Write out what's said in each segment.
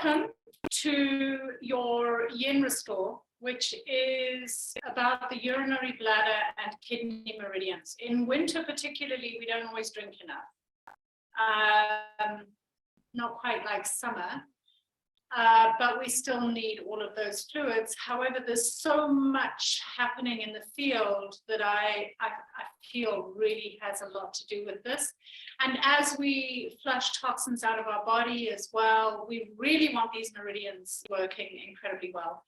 Welcome to your Yin Restore, which is about the urinary, bladder, and kidney meridians. In winter particularly, we don't always drink enough. Not quite like summer, but we still need all of those fluids. However, there's so much happening in the field that I feel really has a lot to do with this. And as we flush toxins out of our body as well, we really want these meridians working incredibly well.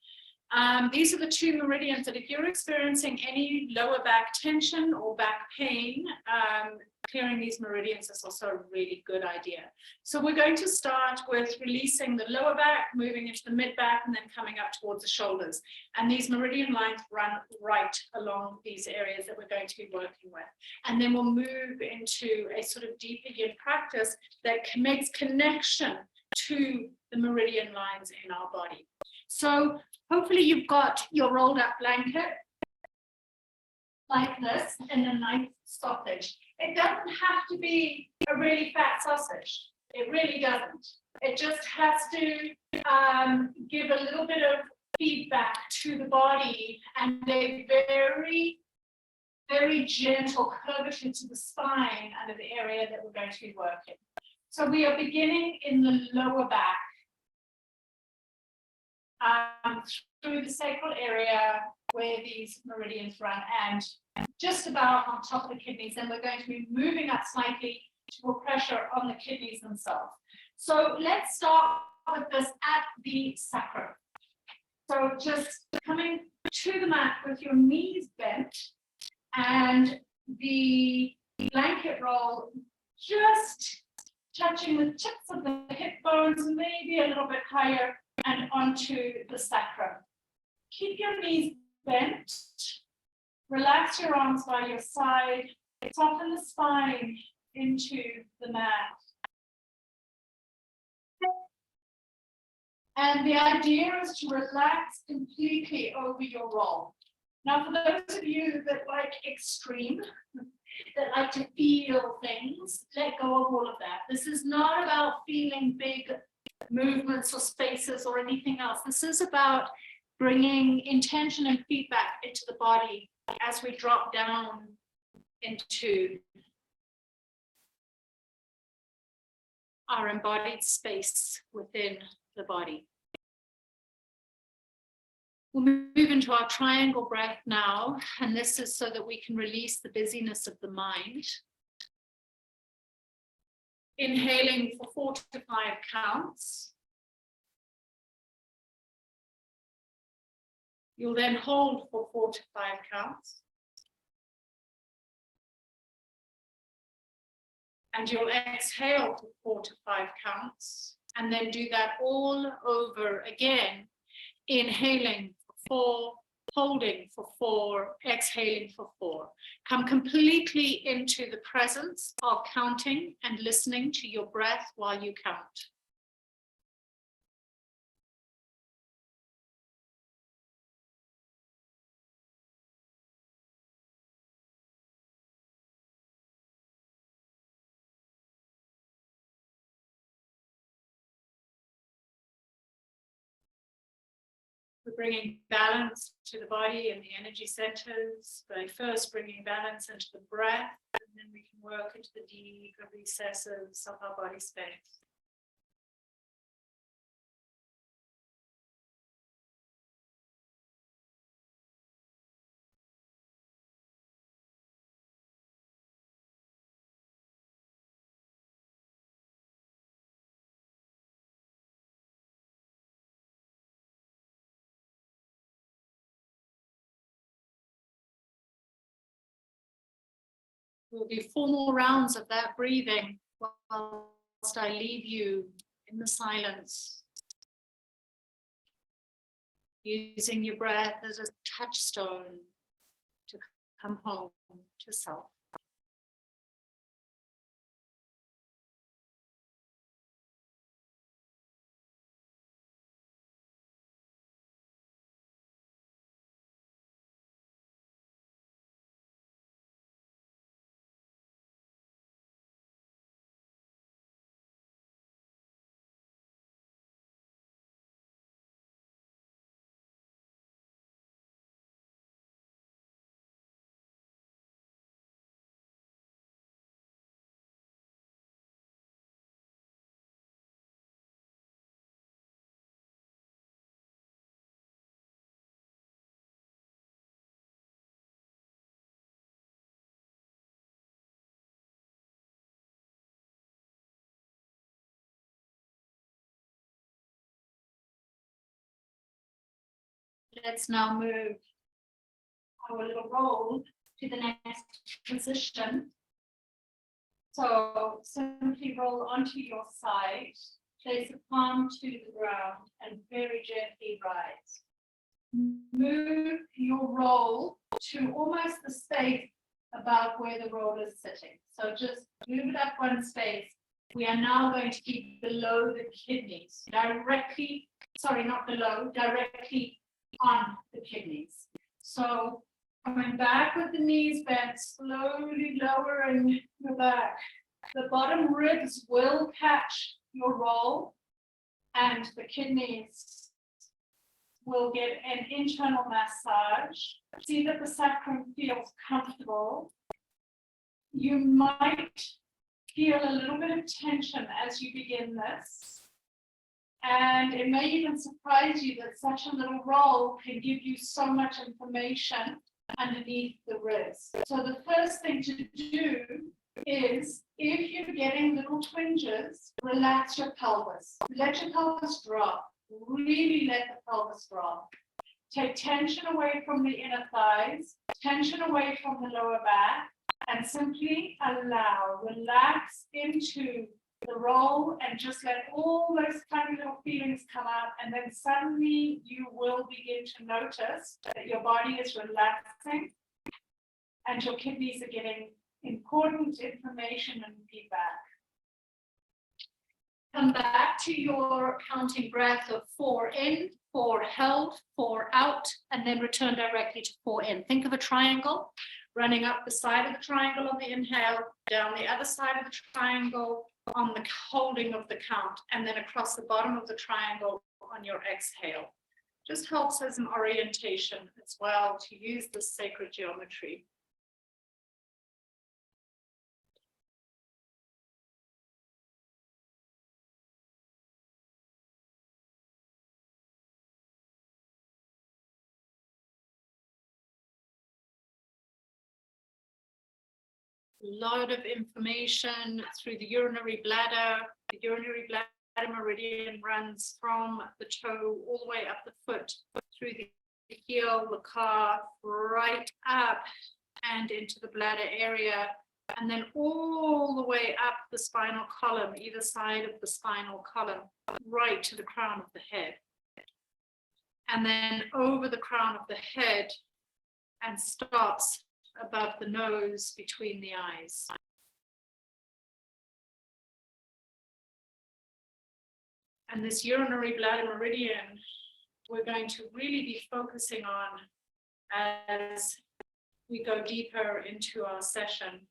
These are the two meridians that if you're experiencing any lower back tension or back pain, clearing these meridians is also a really good idea. So we're going to start with releasing the lower back, moving into the mid back, and then coming up towards the shoulders. And these meridian lines run right along these areas that we're going to be working with. And then we'll move into a sort of deeper yin practice that makes connection to the meridian lines in our body. So hopefully you've got your rolled up blanket like this in a nice sausage. It doesn't have to be a really fat sausage. It really doesn't. It just has to give a little bit of feedback to the body and a very, very gentle curvature to the spine under the area that we're going to be working. So we are beginning in the lower back. Through the sacral area where these meridians run and just about on top of the kidneys, and we're going to be moving up slightly to put pressure on the kidneys themselves. So let's start with this at the sacrum. So just coming to the mat with your knees bent and the blanket roll just touching the tips of the hip bones, maybe a little bit higher, and onto the sacrum. Keep your knees bent. Relax your arms by your side. Soften the spine into the mat. And the idea is to relax completely over your roll. Now, for those of you that like extreme, that like to feel things, let go of all of that. This is not about feeling big movements or spaces or anything else. This is about bringing intention and feedback into the body as we drop down into our embodied space within the body. We'll move into our triangle breath now, and this is so that we can release the busyness of the mind. Inhaling for 4 to 5 counts. You'll then hold for 4 to 5 counts. And you'll exhale for 4 to 5 counts. And then do that all over again. Inhaling for 4, holding for 4, exhaling for 4. Come completely into the presence of counting and listening to your breath while you count. We're bringing balance to the body and the energy centers by first bringing balance into the breath, and then we can work into the deeper recesses of our body space. We'll do 4 more rounds of that breathing whilst I leave you in the silence. Using your breath as a touchstone to come home to self. Let's now move our little roll to the next position. So simply roll onto your side, place a palm to the ground, and very gently rise. Move your roll to almost the space above where the roll is sitting. So just move it up one space. We are now going to be below the kidneys, directly on the kidneys. So coming back with the knees bent, slowly lowering your back. The bottom ribs will catch your roll, and the kidneys will get an internal massage. See that the sacrum feels comfortable. You might feel a little bit of tension as you begin this. And it may even surprise you that such a little roll can give you so much information underneath the ribs. So the first thing to do is, if you're getting little twinges, relax your pelvis. Let your pelvis drop. Really let the pelvis drop. Take tension away from the inner thighs, tension away from the lower back, and simply relax into the roll and just let all those tiny little feelings come up, and then suddenly you will begin to notice that your body is relaxing and your kidneys are getting important information and feedback. Come back to your counting breath of 4 in, 4 held, 4 out, and then return directly to 4 in. Think of a triangle running up the side of the triangle on the inhale, down the other side of the triangle on the holding of the count, and then across the bottom of the triangle on your exhale. Just helps as an orientation as well to use this sacred geometry. Lot of information through the urinary bladder. The urinary bladder meridian runs from the toe all the way up the foot, through the heel, the calf, right up and into the bladder area, and then all the way up the spinal column, either side of the spinal column, right to the crown of the head. And then over the crown of the head and stops above the nose, between the eyes. And this urinary bladder meridian, we're going to really be focusing on as we go deeper into our session.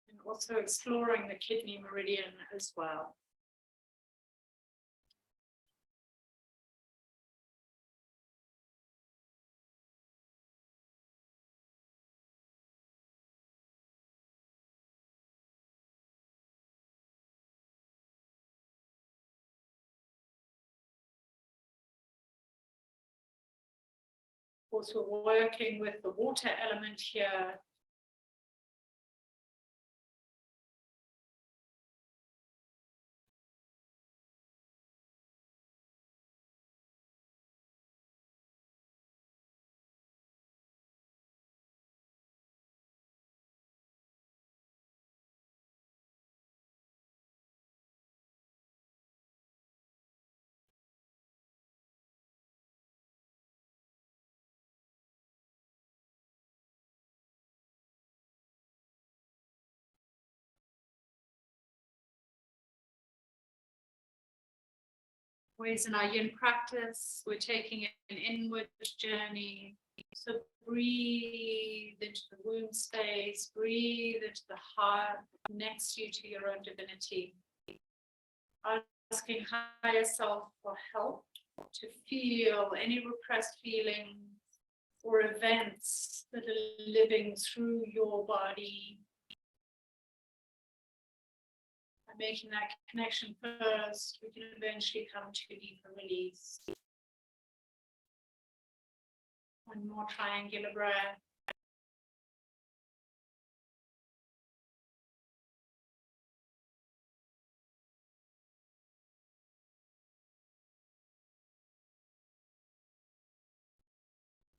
And also exploring the kidney meridian as well. Of course, we're working with the water element here. Ways in our yin practice, we're taking an inward journey. So breathe into the womb space, breathe into the heart, connects you to your own divinity. Asking higher self for help to feel any repressed feelings or events that are living through your body. Making that connection first, we can eventually come to a deeper release. One more triangular breath.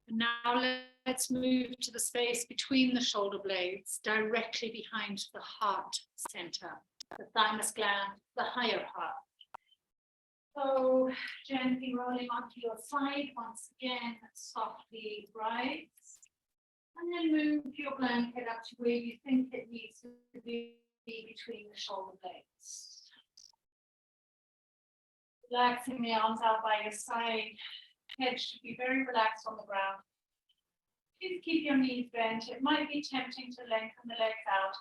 And now let's move to the space between the shoulder blades, directly behind the heart center, the thymus gland, the higher heart. So gently rolling onto your side, once again, softly rise. And then move your blanket up to where you think it needs to be between the shoulder blades. Relaxing the arms out by your side. Head should be very relaxed on the ground. Please keep your knees bent. It might be tempting to lengthen the legs out,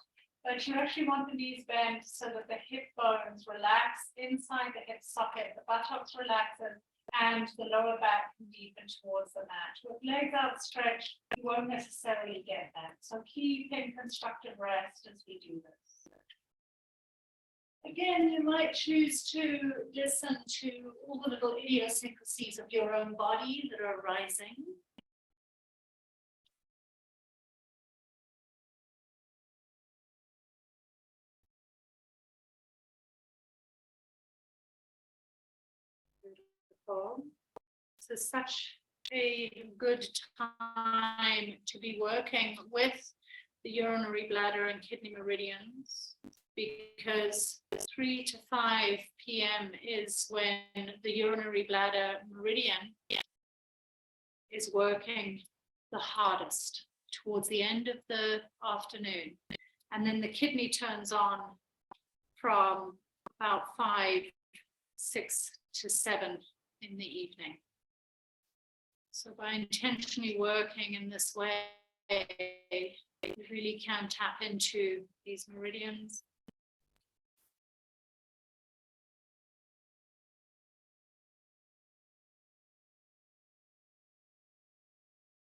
but you actually want the knees bent so that the hip bones relax inside the hip socket, the buttocks relaxes, and the lower back can deepen towards the mat. With legs outstretched, you won't necessarily get that. So keep in constructive rest as we do this. Again, you might choose to listen to all the little idiosyncrasies of your own body that are arising. Beautiful. This is such a good time to be working with the urinary bladder and kidney meridians, because 3 to 5 p.m. is when the urinary bladder meridian is working the hardest towards the end of the afternoon. And then the kidney turns on from about 5, 6 to 7 in the evening. So by intentionally working in this way, you really can tap into these meridians.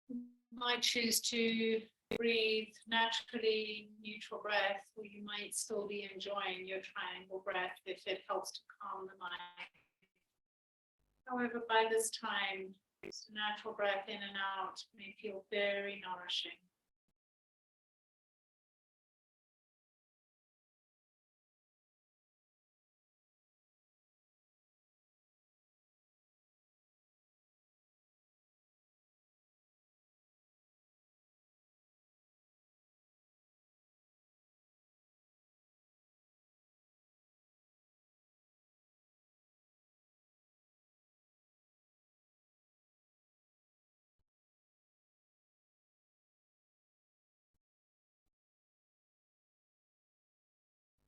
You might choose to breathe naturally, neutral breath, or you might still be enjoying your triangle breath if it helps to calm the mind. However, by this time, just a natural breath in and out may feel very nourishing.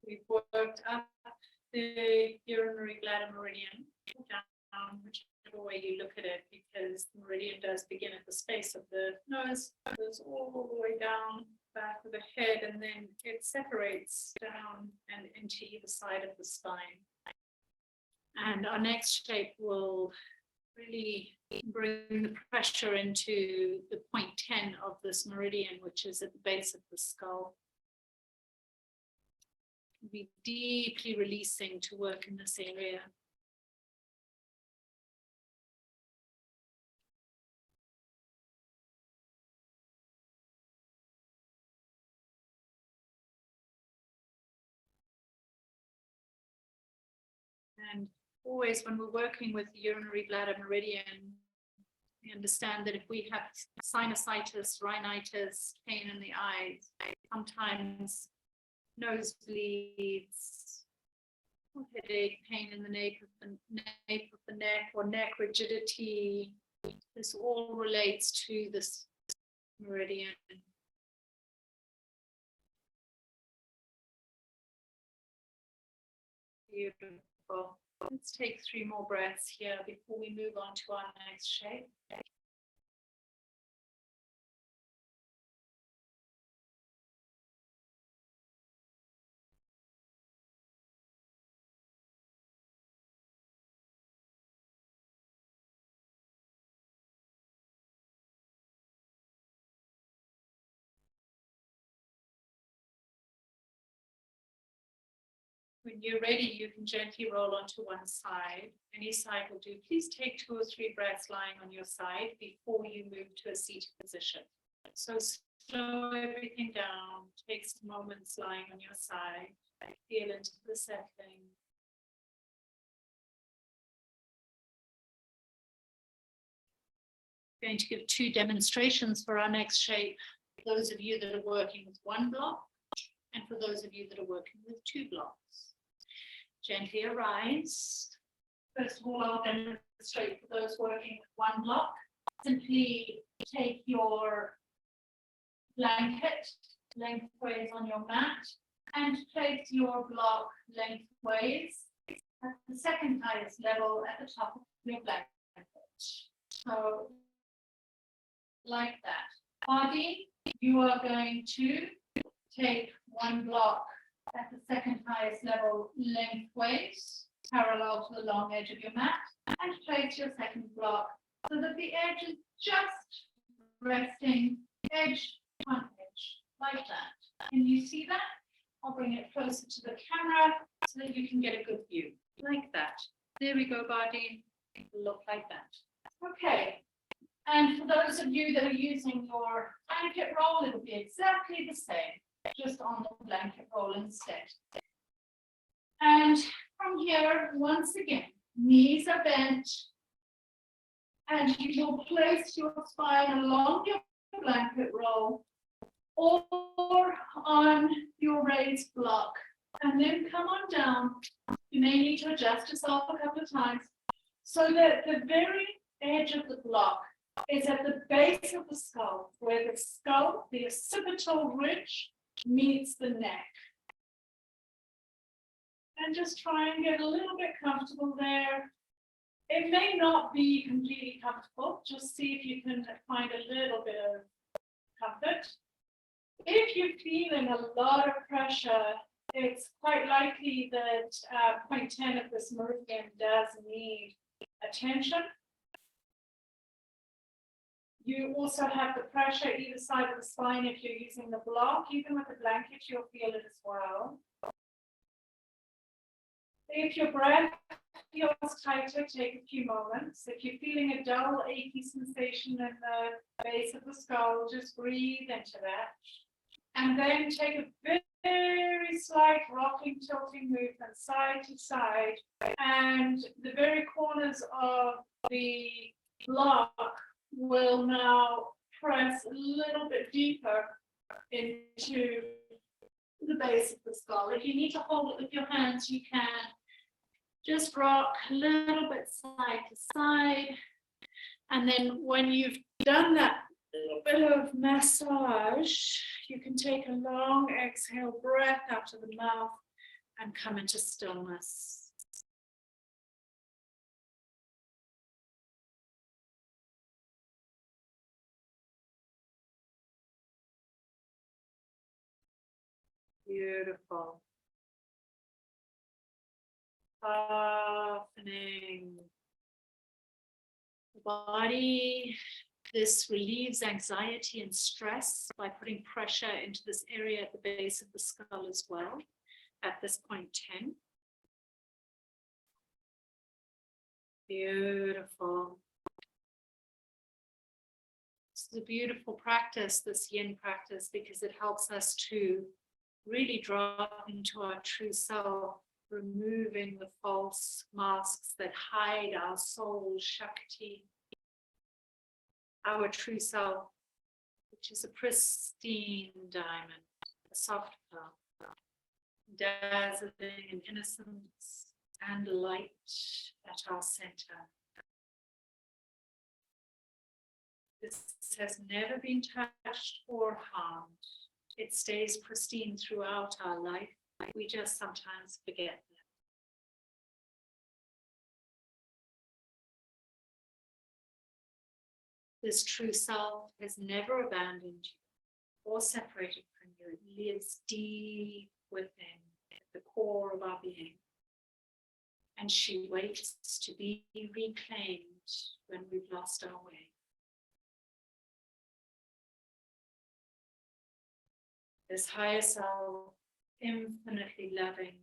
We've worked up the urinary bladder meridian, down whichever way you look at it, because the meridian does begin at the space of the nose, goes all the way down back of the head, and then it separates down and into either side of the spine. And our next shape will really bring the pressure into the point 10 of this meridian, which is at the base of the skull. Be deeply releasing to work in this area. And always when we're working with the urinary bladder meridian, we understand that if we have sinusitis, rhinitis, pain in the eyes, sometimes nosebleeds, headache, pain in the nape of the neck, or neck rigidity. This all relates to this meridian. Beautiful. Let's take 3 more breaths here before we move on to our next shape. When you're ready, you can gently roll onto one side. Any side will do. Please take 2 or 3 breaths lying on your side before you move to a seated position. So slow everything down. Take some moments lying on your side. Feel into the settling. Going to give 2 demonstrations for our next shape. For those of you that are working with 1 block, and for those of you that are working with 2 blocks. Gently arise. First of all, I'll demonstrate for those working with 1 block. Simply take your blanket lengthways on your mat and place your block lengthways at the second highest level at the top of your blanket. So, like that. Body, you are going to take 1 block at the second highest level lengthways, parallel to the long edge of your mat, and place your second block so that the edge is just resting edge on edge, like that. Can you see that? I'll bring it closer to the camera so that you can get a good view, like that. There we go, body. Look like that. Okay. And for those of you that are using your blanket roll, it'll be exactly the same, just on the blanket roll instead. And from here, once again, knees are bent, and you will place your spine along your blanket roll or on your raised block, and then come on down. You may need to adjust yourself a couple of times so that the very edge of the block is at the base of the skull, where the skull, the occipital ridge, meets the neck. And just try and get a little bit comfortable there. It may not be completely comfortable. Just see if you can find a little bit of comfort. If you're feeling a lot of pressure, it's quite likely that point 10 of this meridian does need attention. You also have the pressure either side of the spine if you're using the block. Even with the blanket, you'll feel it as well. If your breath feels tighter, take a few moments. If you're feeling a dull, achy sensation in the base of the skull, just breathe into that. And then take a very slight rocking, tilting movement side to side. And the very corners of the block will now press a little bit deeper into the base of the skull. If you need to hold it with your hands, you can. Just rock a little bit side to side. And then when you've done that little bit of massage, you can take a long exhale, breath out of the mouth, and come into stillness. Beautiful. Softening the body. This relieves anxiety and stress by putting pressure into this area at the base of the skull as well, at this point 10. Beautiful. This is a beautiful practice, this yin practice, because it helps us to really drop into our true self, removing the false masks that hide our soul, Shakti, our true self, which is a pristine diamond, a soft pearl, dazzling in innocence and light at our center. This has never been touched or harmed. It stays pristine throughout our life. We just sometimes forget that. This true self has never abandoned you or separated from you. It lives deep within, at the core of our being. And she waits to be reclaimed when we've lost our way. This higher self, infinitely loving,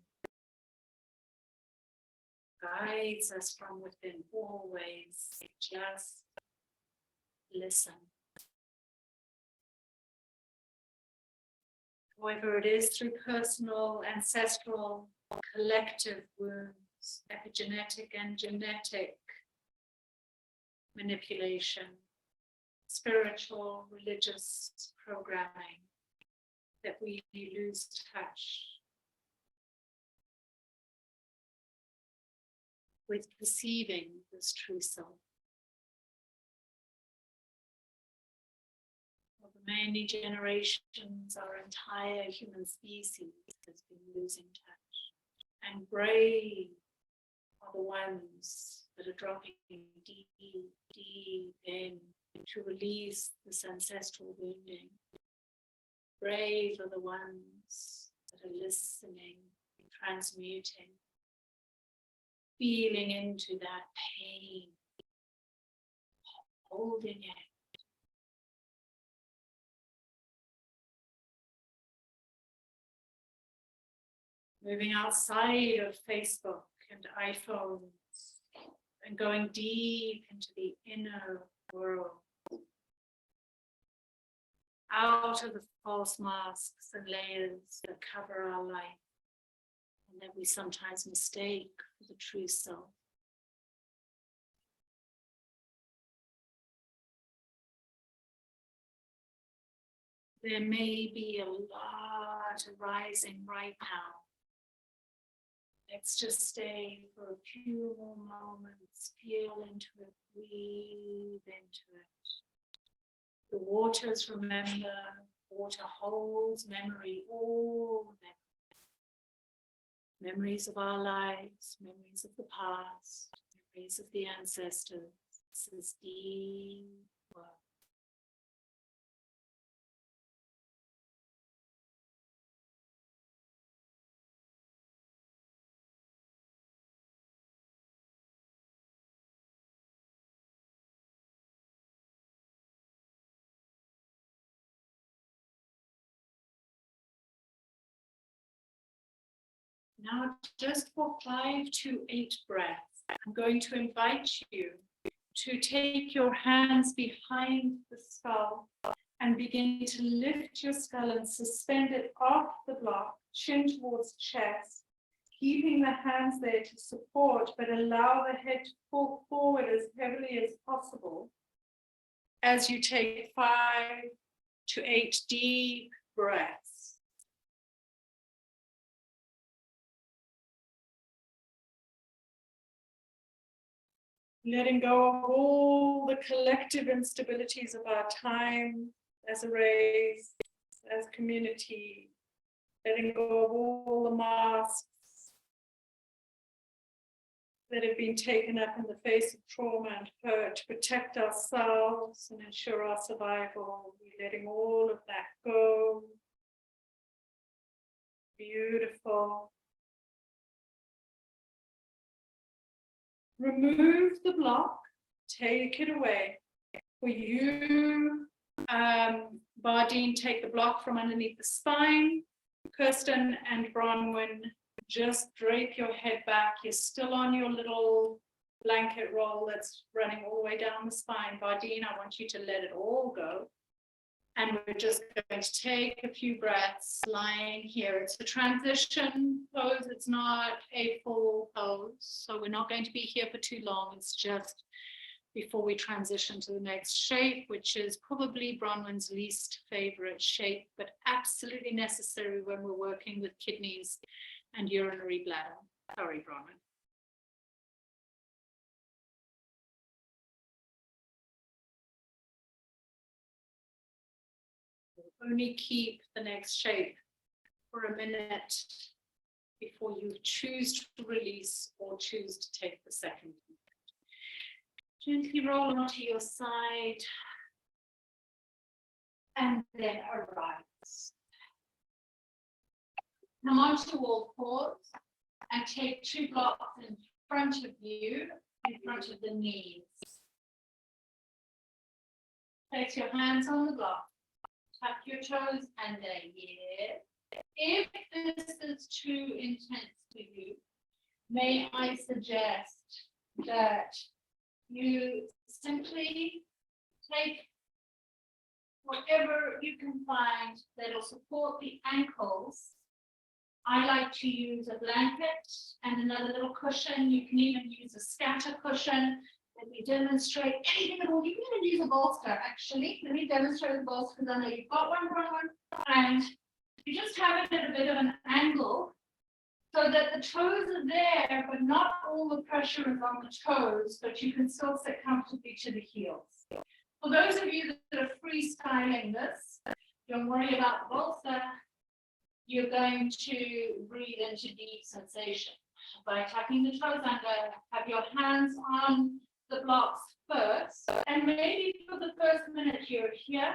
guides us from within always. Just listen. Whether it is through personal, ancestral, collective wounds, epigenetic and genetic manipulation, spiritual, religious programming, that we lose touch with perceiving this true self. For many generations, our entire human species has been losing touch. And brave are the ones that are dropping deep, deep in to release this ancestral wounding. Brave are the ones that are listening, transmuting, feeling into that pain, holding it. Moving outside of Facebook and iPhones and going deep into the inner world. Out of the false masks and layers that cover our life and that we sometimes mistake for the true self. There may be a lot arising right now. Let's just stay for a few more moments, feel into it, breathe into it. The waters, remember, water holds memory, all memories of our lives, memories of the past, memories of the ancestors. This is deep work. Now, just for 5 to 8 breaths, I'm going to invite you to take your hands behind the skull and begin to lift your skull and suspend it off the block, chin towards chest, keeping the hands there to support, but allow the head to fall forward as heavily as possible as you take 5 to 8 deep breaths. Letting go of all the collective instabilities of our time as a race, as a community. Letting go of all the masks that have been taken up in the face of trauma and hurt to protect ourselves and ensure our survival. We're letting all of that go. Beautiful. Remove the block, take it away. For you, Bardeen, take the block from underneath the spine. Kirsten and Bronwyn, just drape your head back. You're still on your little blanket roll that's running all the way down the spine. Bardeen, I want you to let it all go. And we're just going to take a few breaths lying here. It's a transition pose. It's not a full pose. So we're not going to be here for too long. It's just before we transition to the next shape, which is probably Bronwyn's least favorite shape, but absolutely necessary when we're working with kidneys and urinary bladder. Sorry, Bronwyn. Only keep the next shape for a minute before you choose to release or choose to take the second. Gently roll onto your side and then arise. Come onto all fours and take 2 blocks in front of you, in front of the knees. Place your hands on the block. Tap your toes and then yes. If this is too intense for you, may I suggest that you simply take whatever you can find that will support the ankles. I like to use a blanket and another little cushion. You can even use a scatter cushion Let me demonstrate anything at all. You can even use a bolster, actually. Let me demonstrate the bolster because I know you've got one. And you just have it at a bit of an angle so that the toes are there, but not all the pressure is on the toes, but you can still sit comfortably to the heels. For those of you that are freestyling this, don't worry about the bolster. You're going to breathe into deep sensation by tucking the toes under. Have your hands on the blocks first, and maybe for the first minute you're here.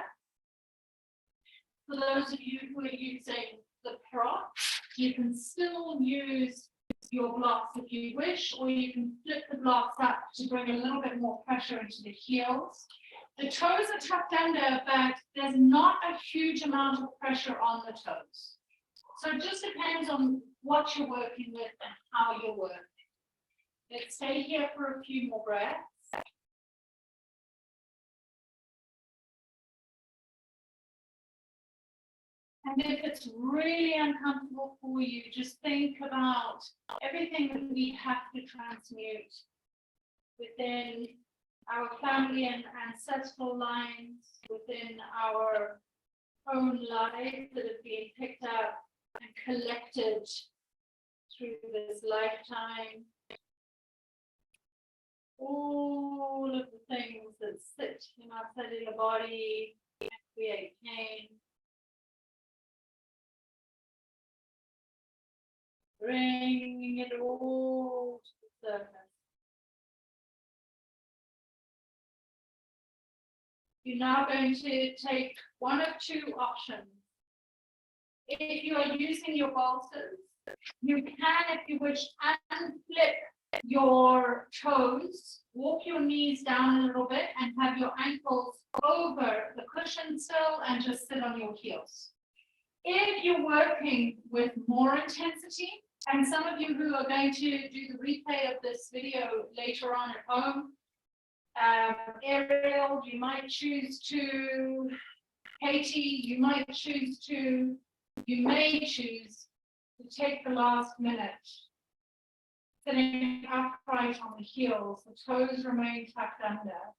For those of you who are using the prop, you can still use your blocks if you wish, or you can flip the blocks up to bring a little bit more pressure into the heels. The toes are tucked under, but there's not a huge amount of pressure on the toes. So it just depends on what you're working with and how you're working. Let's stay here for a few more breaths. And if it's really uncomfortable for you, just think about everything that we have to transmute within our family and ancestral lines, within our own lives that have been picked up and collected through this lifetime. All of the things that sit in our cellular body and create pain. Bringing it all to the surface. You're now going to take one of two options. If you are using your bolsters, you can, if you wish, unflip your toes, walk your knees down a little bit and have your ankles over the cushion still and just sit on your heels. If you're working with more intensity, and some of you who are going to do the replay of this video later on at home, Ariel, you might choose to, Katie, you may choose to take the last minute, sitting upright on the heels, the toes remain tucked under,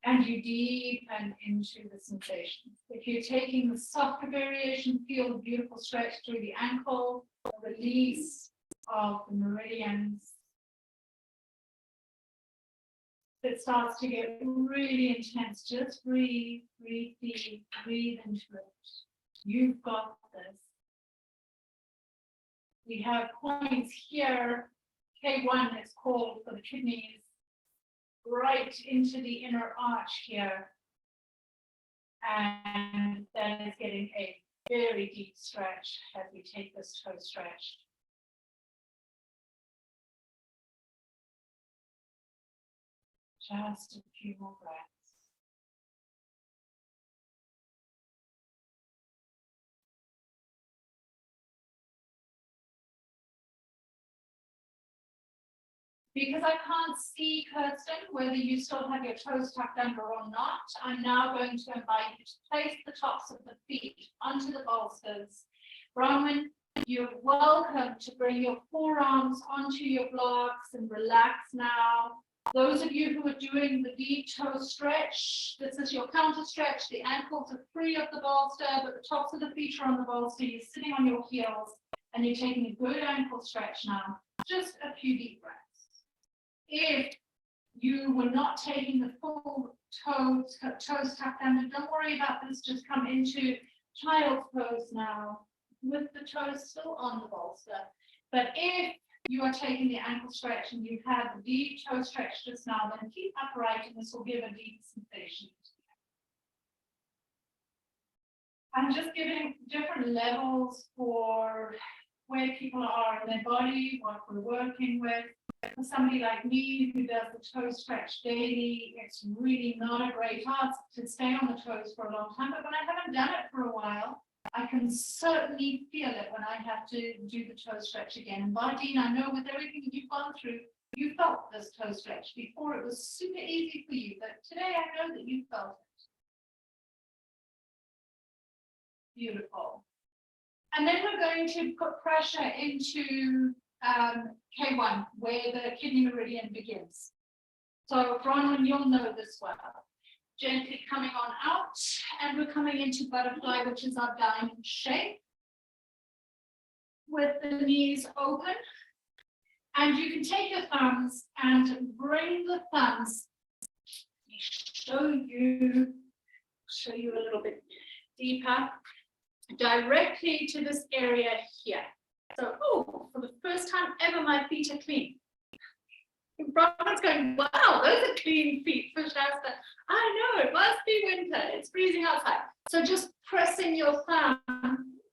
and you deepen into the sensation. If you're taking the softer variation, feel the beautiful stretch through the ankle, the release of the meridians. It starts to get really intense. Just breathe, breathe deep, breathe into it. You've got this. We have points here. K1 is called for the kidneys, right into the inner arch here. And that is getting a very deep stretch as we take this toe stretch. Just a few more breaths. Because I can't see, Kirsten, whether you still have your toes tucked under or not, I'm now going to invite you to place the tops of the feet onto the bolsters. Bronwyn, you're welcome to bring your forearms onto your blocks and relax now. Those of you who are doing the deep toe stretch, this is your counter stretch. The ankles are free of the bolster, but the tops of the feet are on the bolster. You're sitting on your heels and you're taking a good ankle stretch now. Just a few deep breaths. If you were not taking the full toes tucked under, don't worry about this. Just come into child's pose now with the toes still on the bolster. But if you are taking the ankle stretch and you've had the deep toe stretch just now, then keep upright and this will give a deep sensation. I'm just giving different levels for where people are in their body, what we're working with. For somebody like me who does the toe stretch daily, it's really not a great task to stay on the toes for a long time. But when I haven't done it for a while, I can certainly feel it when I have to do the toe stretch again. And Bardine, I know with everything you've gone through, you felt this toe stretch before. It was super easy for you, but today I know that you felt it. Beautiful. And then we're going to put pressure into K1, where the kidney meridian begins. So Bronwyn, you'll know this well. Gently coming on out, and we're coming into butterfly, which is our diamond shape, with the knees open. And you can take your thumbs and bring the thumbs. Show you a little bit deeper, directly to this area here. So, oh, for the first time ever, my feet are clean. Bronwyn's going, wow, those are clean feet for Shasta. I know, it must be winter. It's freezing outside. So just pressing your thumb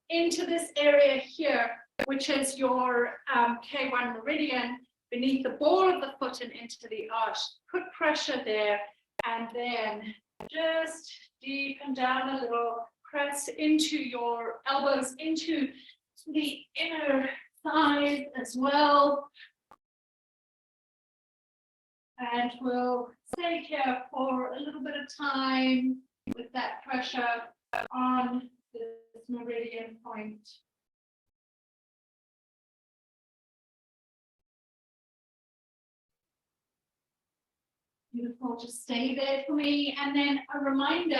into this area here, which is your K1 meridian, beneath the ball of the foot and into the arch. Put pressure there, and then just deepen down a little. Press into your elbows, into the inner thighs as well. And we'll stay here for a little bit of time with that pressure on this meridian point. Beautiful, just stay there for me. And then a reminder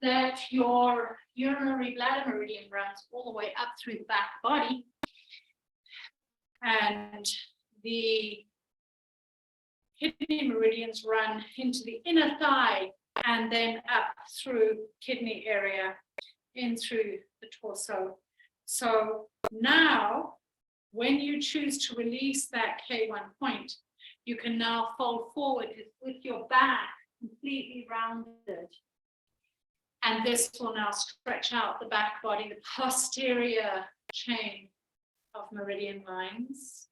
that your urinary bladder meridian runs all the way up through the back body. And the kidney meridians run into the inner thigh and then up through kidney area, in through the torso. So now, when you choose to release that K1 point, you can now fold forward with your back completely rounded. And this will now stretch out the back body, the posterior chain of meridian lines.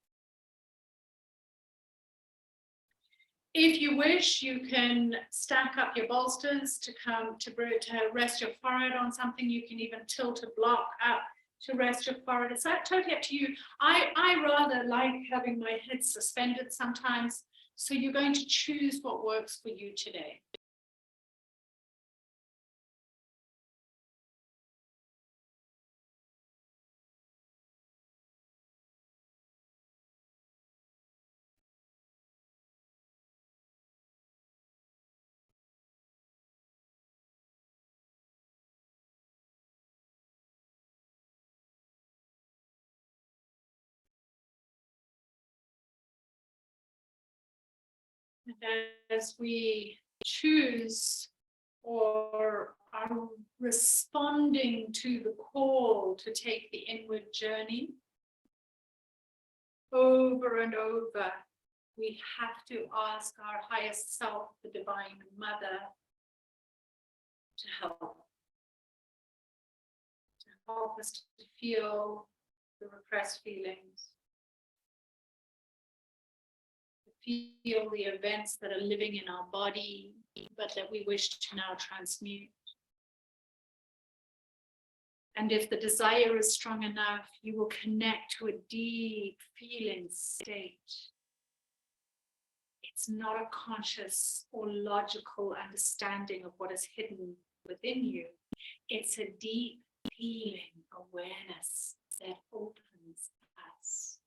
If you wish, you can stack up your bolsters to rest your forehead on something. You can even tilt a block up to rest your forehead. It's totally up to you. I rather like having my head suspended sometimes. So you're going to choose what works for you today. As we choose or are responding to the call to take the inward journey, over and over, we have to ask our highest self, the Divine Mother, to help us to feel the repressed feelings, feel the events that are living in our body, but that we wish to now transmute. And if the desire is strong enough, you will connect to a deep feeling state. It's not a conscious or logical understanding of what is hidden within you. It's a deep feeling awareness that opens us.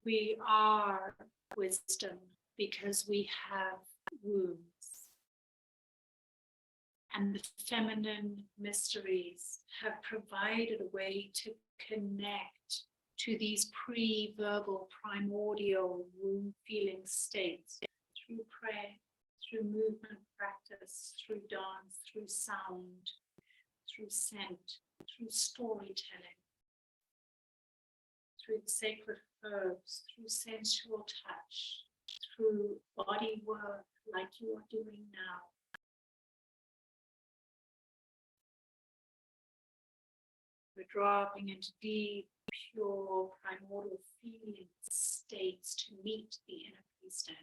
We are wisdom because we have wombs. And the feminine mysteries have provided a way to connect to these pre-verbal, primordial womb feeling states through prayer, through movement practice, through dance, through sound, through scent, through storytelling, through the sacred herbs, through sensual touch, through body work like you are doing now. dropping into deep, pure, primordial feeling states to meet the inner priestess.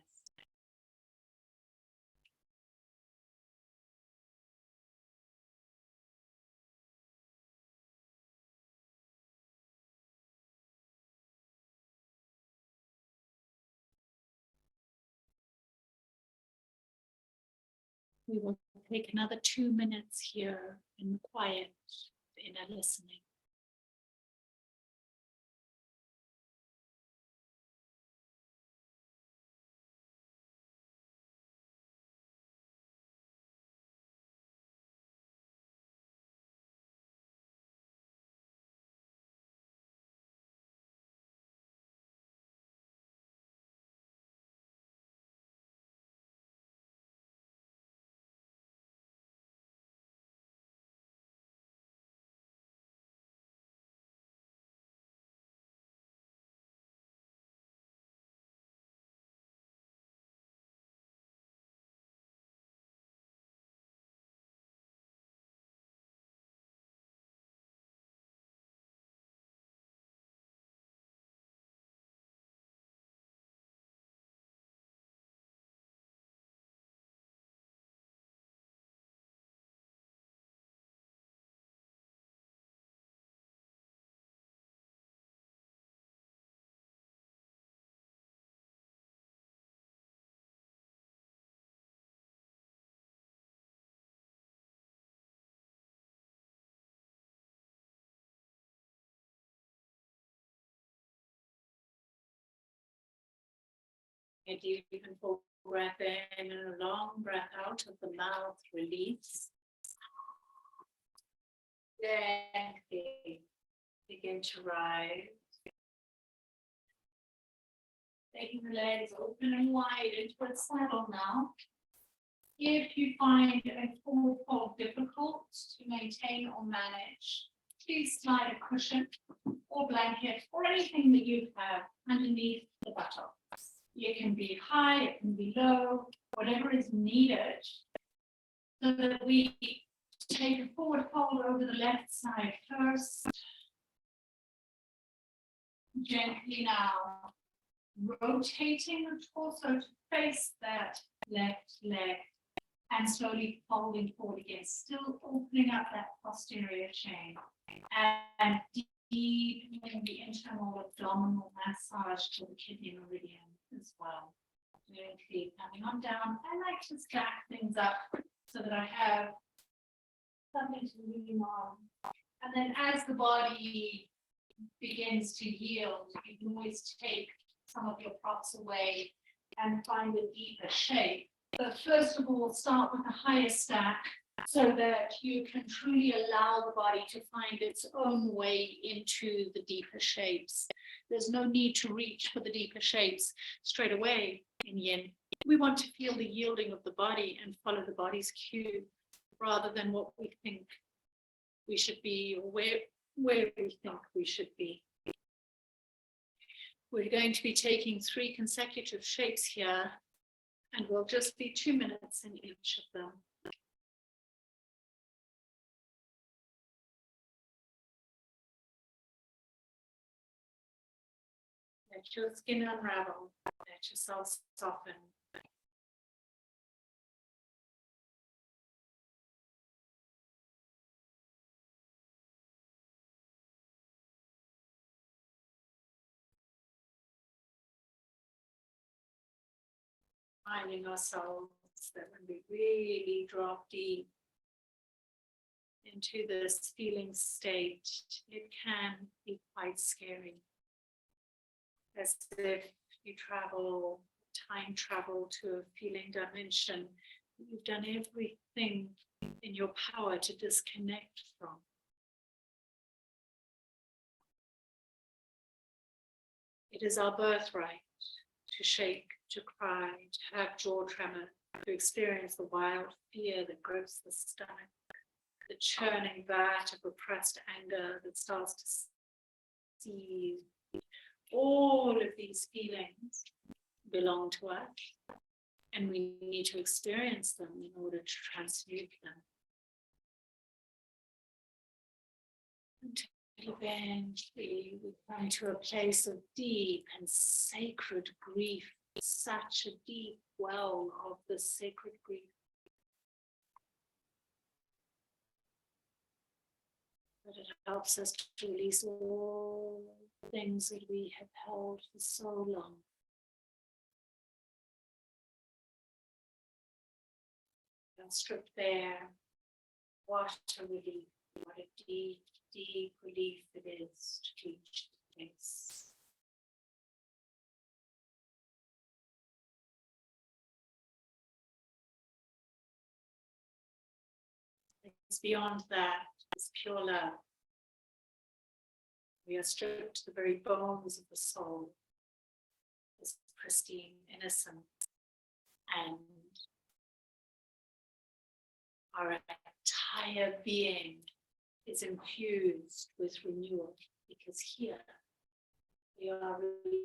We will take another 2 minutes here in the quiet, inner listening. And you can pull breath in and a long breath out of the mouth, release. Gently begin to rise. Taking the legs open and wide into a saddle now. If you find a forward fold difficult to maintain or manage, please slide a cushion or blanket or anything that you have underneath the buttocks. It can be high, it can be low, whatever is needed, so that we take a forward fold over the left side first. Gently now, rotating the torso to face that left leg and slowly folding forward again, still opening up that posterior chain and deepening the internal abdominal massage to the kidney meridian as well. Gently coming on down. I like to stack things up so that I have something to lean on. And then as the body begins to yield, you can always take some of your props away and find a deeper shape. But first of all, start with a higher stack so that you can truly allow the body to find its own way into the deeper shapes. There's no need to reach for the deeper shapes straight away in Yin. We want to feel the yielding of the body and follow the body's cue rather than what we think we should be or where we think we should be. We're going to be taking 3 consecutive shapes here, and we'll just be 2 minutes in each of them. Let your skin unravel, let yourself soften. Finding ourselves that when we really drop deep into this feeling state, it can be quite scary. As if you time travel to a feeling dimension that you've done everything in your power to disconnect from. It is our birthright to shake, to cry, to have jaw tremor, to experience the wild fear that grips the stomach, the churning vat of repressed anger that starts to seethe. All of these feelings belong to us, and we need to experience them in order to transmute them. eventually we come to a place of deep and sacred grief, such a deep well of the sacred grief. But it helps us to release all the things that we have held for so long. And strip bare, water relief, what a deep, deep relief it is to reach the place. It's beyond that, it's pure love. We are stripped to the very bones of the soul, this pristine innocence, and our entire being is infused with renewal, because here we are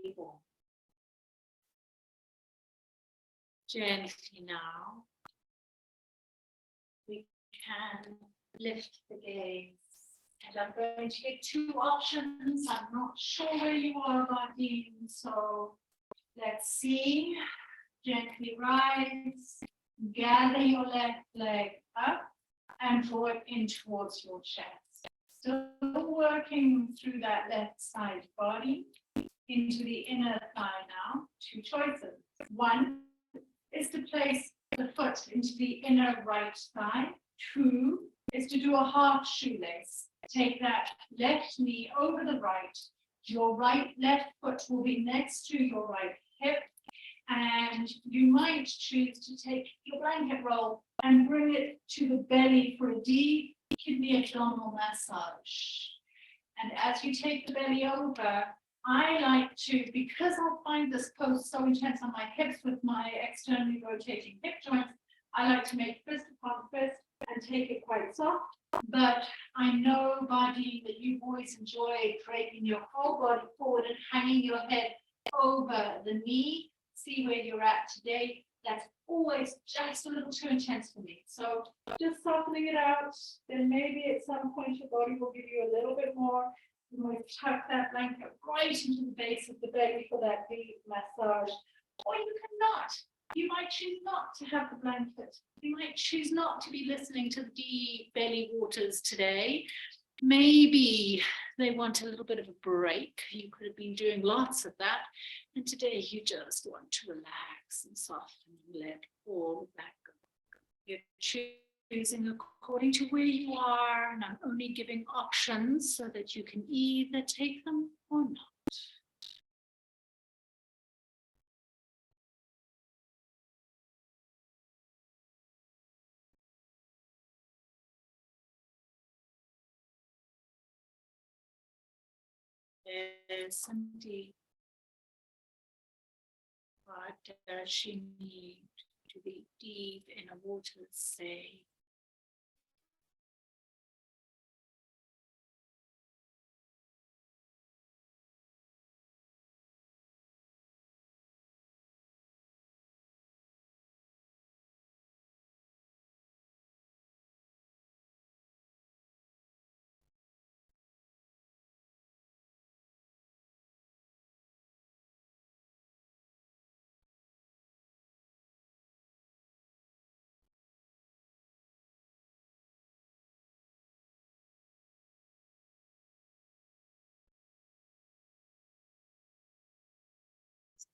reborn. Gently now, we can lift the gaze. And I'm going to give two options. I'm not sure where you are, Bardeen, so let's see. Gently rise, gather your left leg up and draw it in towards your chest. Still working through that left side body into the inner thigh now. Two choices. One is to place the foot into the inner right thigh. Two is to do a half shoelace. Take that left knee over the right. Your left foot will be next to your right hip. And you might choose to take your blanket roll and bring it to the belly for a deep kidney abdominal massage. And as you take the belly over, I like to, because I find this pose so intense on my hips with my externally rotating hip joints, I like to make fist upon fist and take it quite soft. But I know, Bardeen, that you've always enjoyed draping your whole body forward and hanging your head over the knee. See where you're at today. That's always just a little too intense for me. So just softening it out. Then maybe at some point your body will give you a little bit more. You might tuck that blanket right into the base of the belly for that deep massage. Or you cannot. You might choose not to have the blanket. You might choose not to be listening to the deep belly waters today. Maybe they want a little bit of a break. You could have been doing lots of that. And today you just want to relax and soften and let all of that go. You're choosing according to where you are, and I'm only giving options so that you can either take them or not. Yes, indeed. What does she need to be deep in a water safe?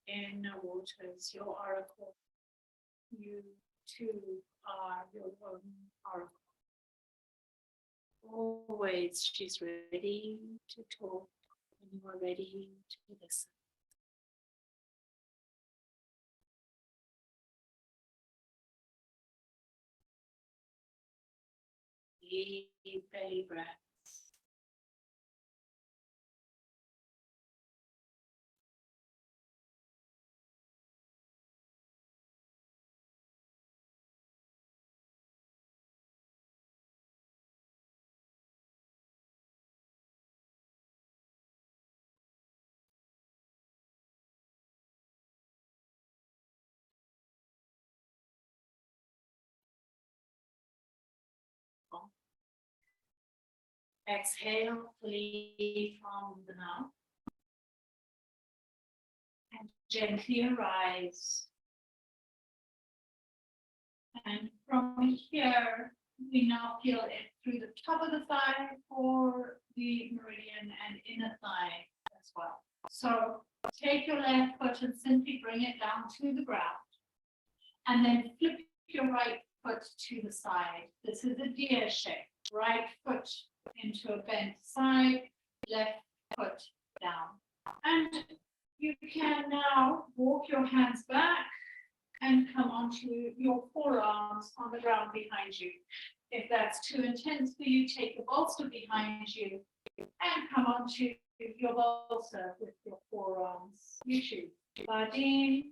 In the waters, your oracle. You too are your own oracle. Always she's ready to talk when you are ready to listen. Deep belly breaths. Exhale fully from the mouth. And gently arise. And from here, we now feel it through the top of the thigh or the meridian and inner thigh as well. So take your left foot and simply bring it down to the ground. And then flip your right foot to the side. This is a deer shape. Right foot into a bent side, left foot down. And you can now walk your hands back and come onto your forearms on the ground behind you. If that's too intense for you, take your bolster behind you and come onto your bolster with your forearms. You choose. Badin,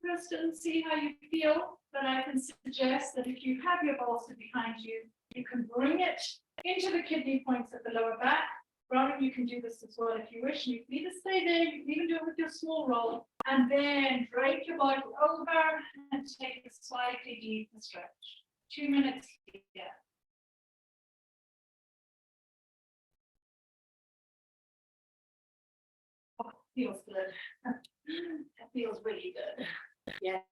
Kristen, see how you feel, but I can suggest that if you have your bolster behind you, you can bring it into the kidney points at the lower back. Robin, you can do this as well if you wish. You can either stay there, you can even do it with your small roll, and then drape your body over and take a slightly deeper stretch. 2 minutes here. Oh, feels good. That feels really good. Yes,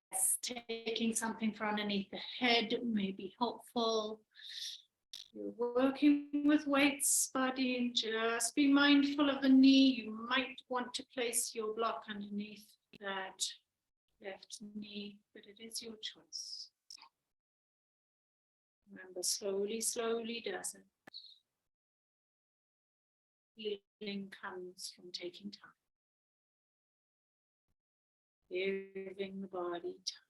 taking something from underneath the head may be helpful. You're working with weights, body, and just be mindful of the knee. You might want to place your block underneath that left knee, but it is your choice. Remember, slowly, slowly does it. Healing comes from taking time. Giving the body time.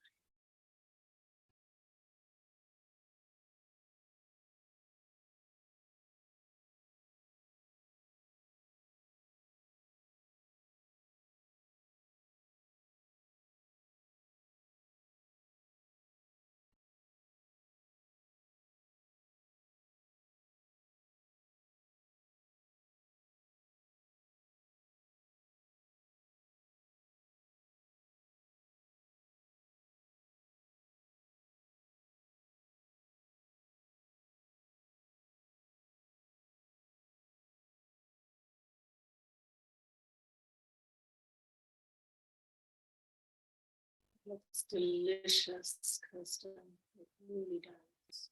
Looks delicious, Kirsten. It really does.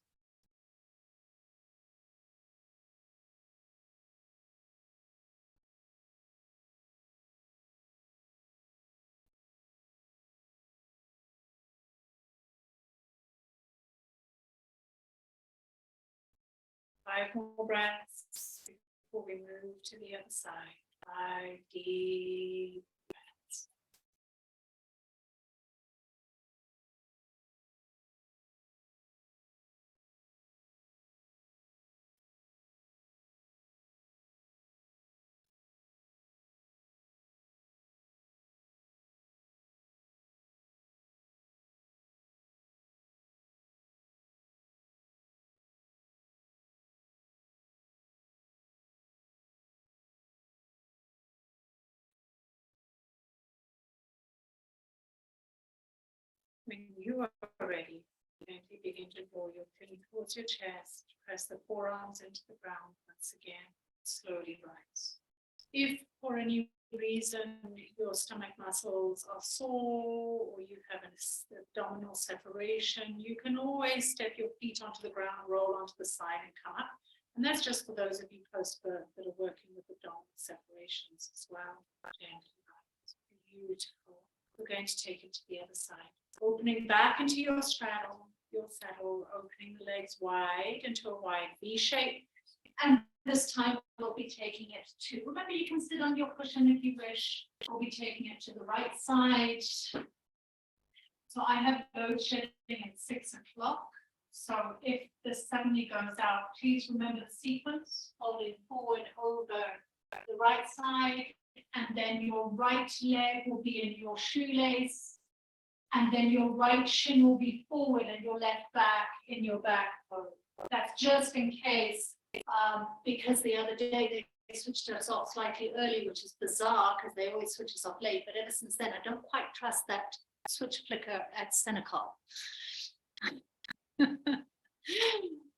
Five more breaths before we move to the other side. 5 deep breaths. When you are ready, gently begin to draw your feet towards your chest. Press the forearms into the ground once again. Slowly rise. If for any reason your stomach muscles are sore or you have an abdominal separation, you can always step your feet onto the ground, roll onto the side and come up. And that's just for those of you post-birth that are working with abdominal separations as well. Gently rise. Beautiful. We're going to take it to the other side. Opening back into your straddle, your saddle, opening the legs wide into a wide V shape. And this time we'll be taking it to, remember you can sit on your cushion if you wish. We'll be taking it to the right side. So I have load shedding at 6 o'clock. So if this suddenly goes out, please remember the sequence, holding forward over the right side. And then your right leg will be in your shoelace. And then your right shin will be forward and your left back in your back foot. That's just in case, because the other day they switched us off slightly early, which is bizarre because they always switch us off late. But ever since then, I don't quite trust that switch flicker at Senecal.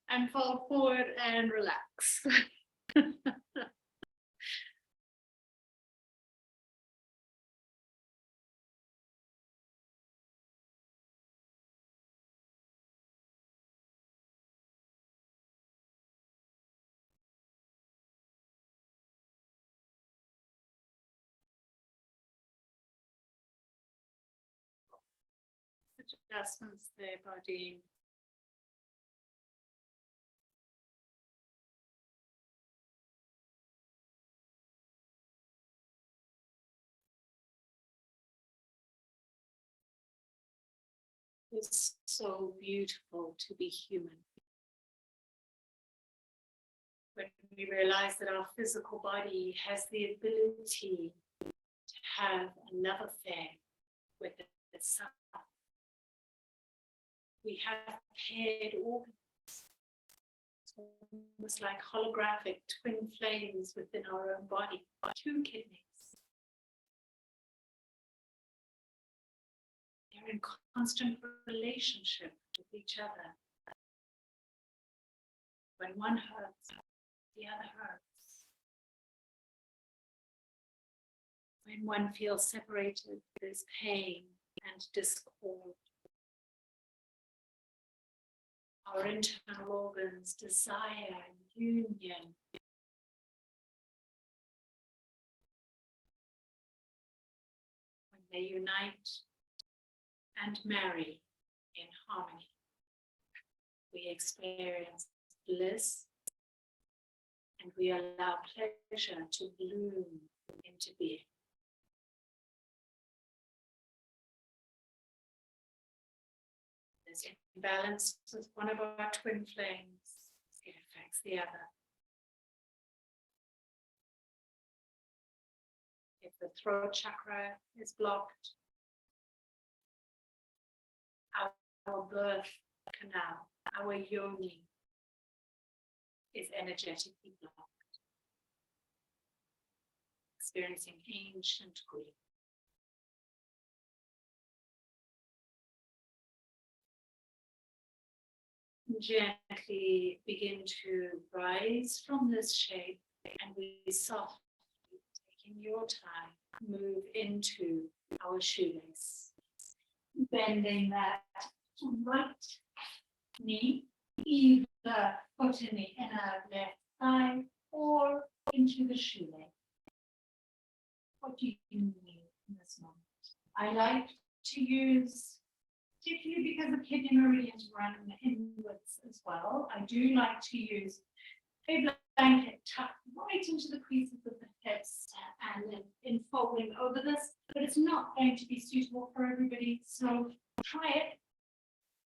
And fall forward and relax. Adjustments there, body. It's so beautiful to be human. When we realize that our physical body has the ability to have a love affair with itself. We have paired organs. It's almost like holographic twin flames within our own body. 2 kidneys. They're in constant relationship with each other. When one hurts, the other hurts. When one feels separated, there's pain and discord. Our internal organs desire union. When they unite and marry in harmony, we experience bliss and we allow pleasure to bloom into being. There's imbalance with one of our twin flames, it affects the other. If the throat chakra is blocked, our birth canal, our yoni, is energetically blocked, experiencing ancient grief. Gently begin to rise from this shape, and we softly, taking your time, move into our shoelace. Bending that right knee, either foot in the inner left thigh or into the shoelace. What do you need in this moment? I like to use, particularly because the kidney meridians run inwards as well, I do like to use a blanket tucked right into the creases of the hips and then enfolding over this, but it's not going to be suitable for everybody, so try it.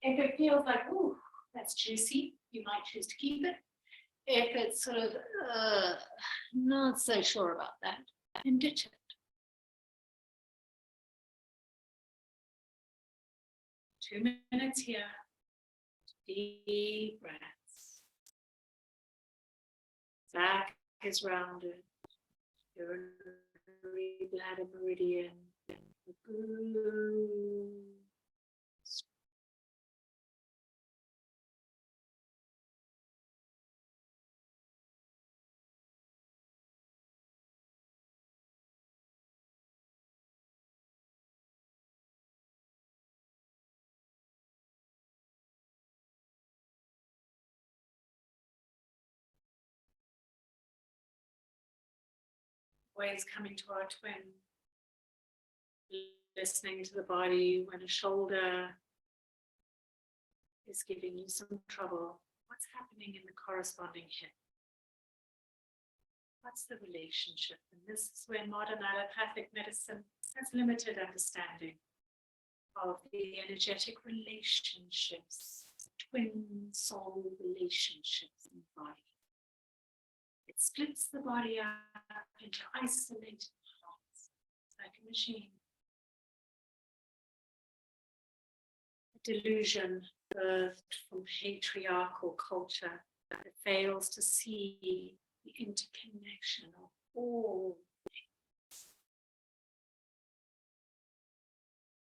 If it feels like, ooh, that's juicy, you might choose to keep it. If it's sort of not so sure about that, then ditch it. 2 minutes here. Deep breaths. Back is rounded. Urinary bladder meridian. Waves coming to our twin, listening to the body when a shoulder is giving you some trouble. What's happening in the corresponding hip? What's the relationship? And this is where modern allopathic medicine has limited understanding of the energetic relationships, twin soul relationships in the body. It splits the body up into isolated parts, like a machine. A delusion birthed from patriarchal culture that fails to see the interconnection of all things.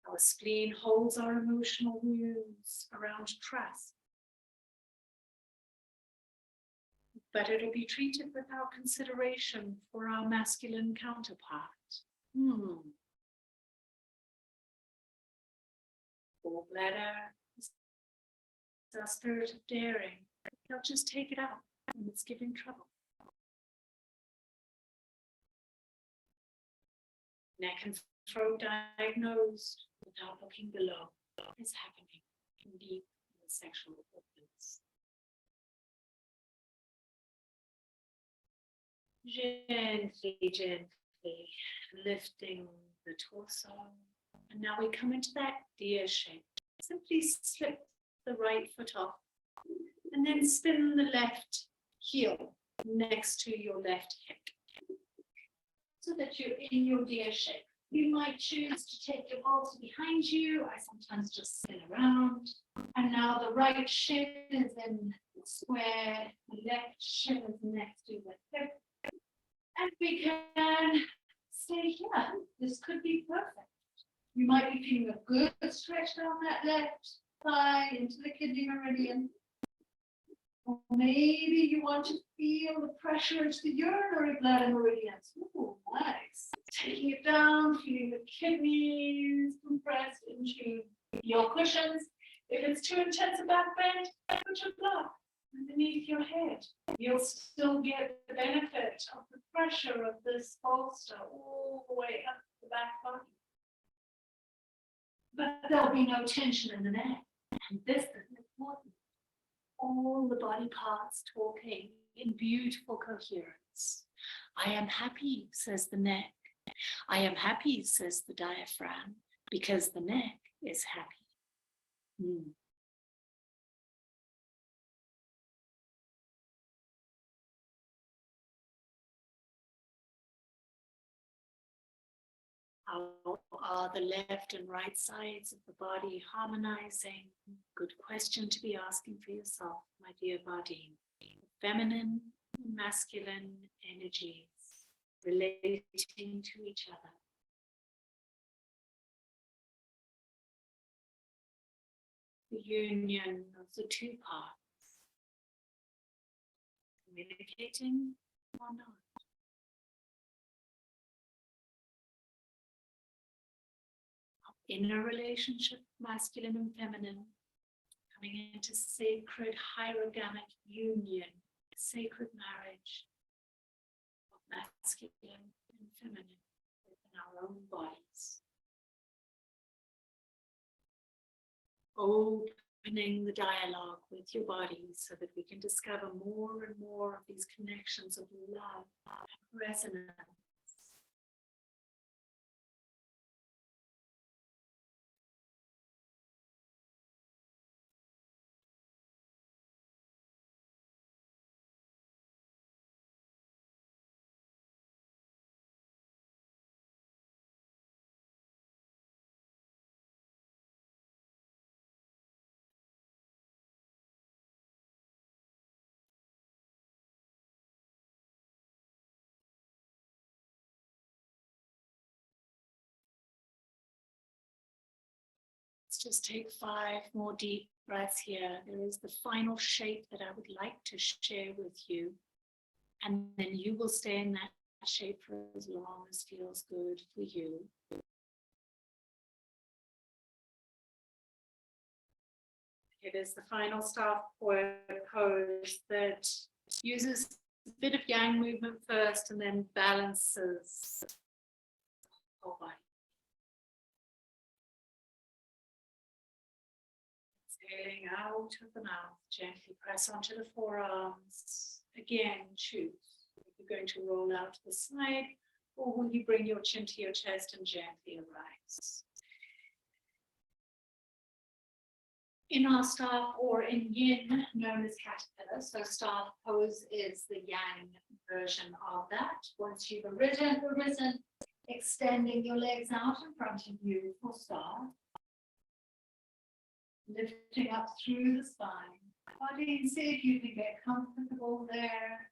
Our spleen holds our emotional wounds around trust. but it'll be treated without consideration for our masculine counterpart. Gallbladder is our spirit of daring. They'll just take it out when it's giving trouble. Neck and throat diagnosed without looking below is happening deep in the sexual organs. Gently lifting the torso. And now we come into that deer shape. Simply slip the right foot off and then spin the left heel next to your left hip so that you're in your deer shape. You might choose to take your halter behind you. I sometimes just spin around. And now the right shin is in square, the left shin is next to the hip. And we can stay here. This could be perfect. You might be feeling a good stretch down that left thigh into the kidney meridian. Or maybe you want to feel the pressure into the urinary bladder meridians. Ooh, nice. Taking it down, feeling the kidneys compressed into your cushions. If it's too intense a back bend, put your block underneath your head. You'll still get the benefit of the pressure of this bolster all the way up the back body. But there'll be no tension in the neck. And this is important. All the body parts talking in beautiful coherence. I am happy, says the neck. I am happy, says the diaphragm, because the neck is happy. How are the left and right sides of the body harmonizing? Good question to be asking for yourself, my dear body. Feminine and masculine energies relating to each other. The union of the two parts. Communicating or not. Inner relationship, masculine and feminine, coming into sacred hierogamic union, sacred marriage of masculine and feminine within our own bodies. Opening the dialogue with your body so that we can discover more and more of these connections of love and resonance. Just take 5 more deep breaths here. There is the final shape that I would like to share with you. And then you will stay in that shape for as long as feels good for you. It is the final staff pose that uses a bit of yang movement first and then balances the whole body. Exhaling out of the mouth, gently press onto the forearms. Again, choose. If you're going to roll out to the side, or will you bring your chin to your chest and gently arise? In our staff, or in Yin, known as caterpillar, so staff pose is the Yang version of that. Once you've arisen, extending your legs out in front of you for staff. Lifting up through the spine. Body, see if you can get comfortable there.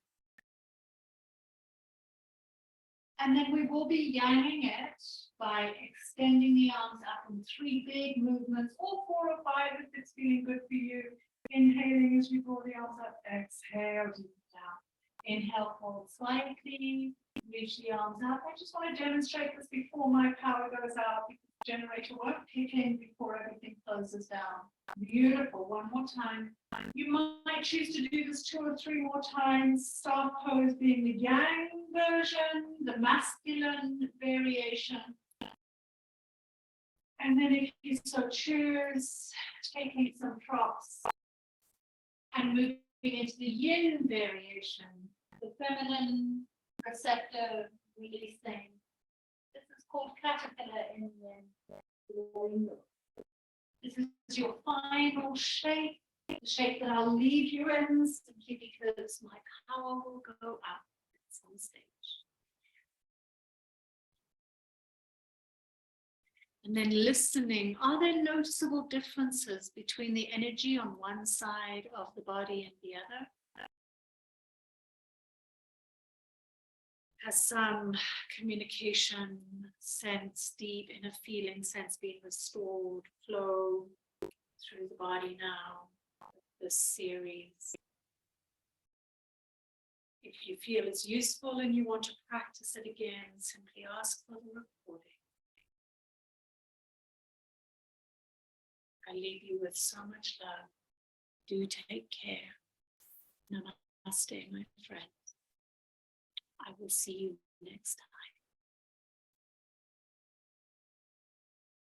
And then we will be yanging it by extending the arms up in 3 big movements, or 4 or 5 if it's feeling good for you. Inhaling as you draw the arms up, exhale deep down. Inhale, fold slightly, reach the arms out. I just want to demonstrate this before my power goes out, because the generator won't kick in before everything closes down. Beautiful. One more time. You might choose to do this 2 or 3 more times. Staff pose being the yang version, the masculine variation. And then if you so choose, taking some props and moving into the yin variation, the feminine, receptive, releasing. This is called caterpillar in yin. This is your final shape, the shape that I'll leave you in, simply because my power will go out at some stage. And then listening, are there noticeable differences between the energy on one side of the body and the other? Has some communication sense, deep inner feeling sense being restored, flow through the body now, this series? If you feel it's useful and you want to practice it again, simply ask for the recording. I leave you with so much love. Do take care. Namaste, my friends. I will see you next time.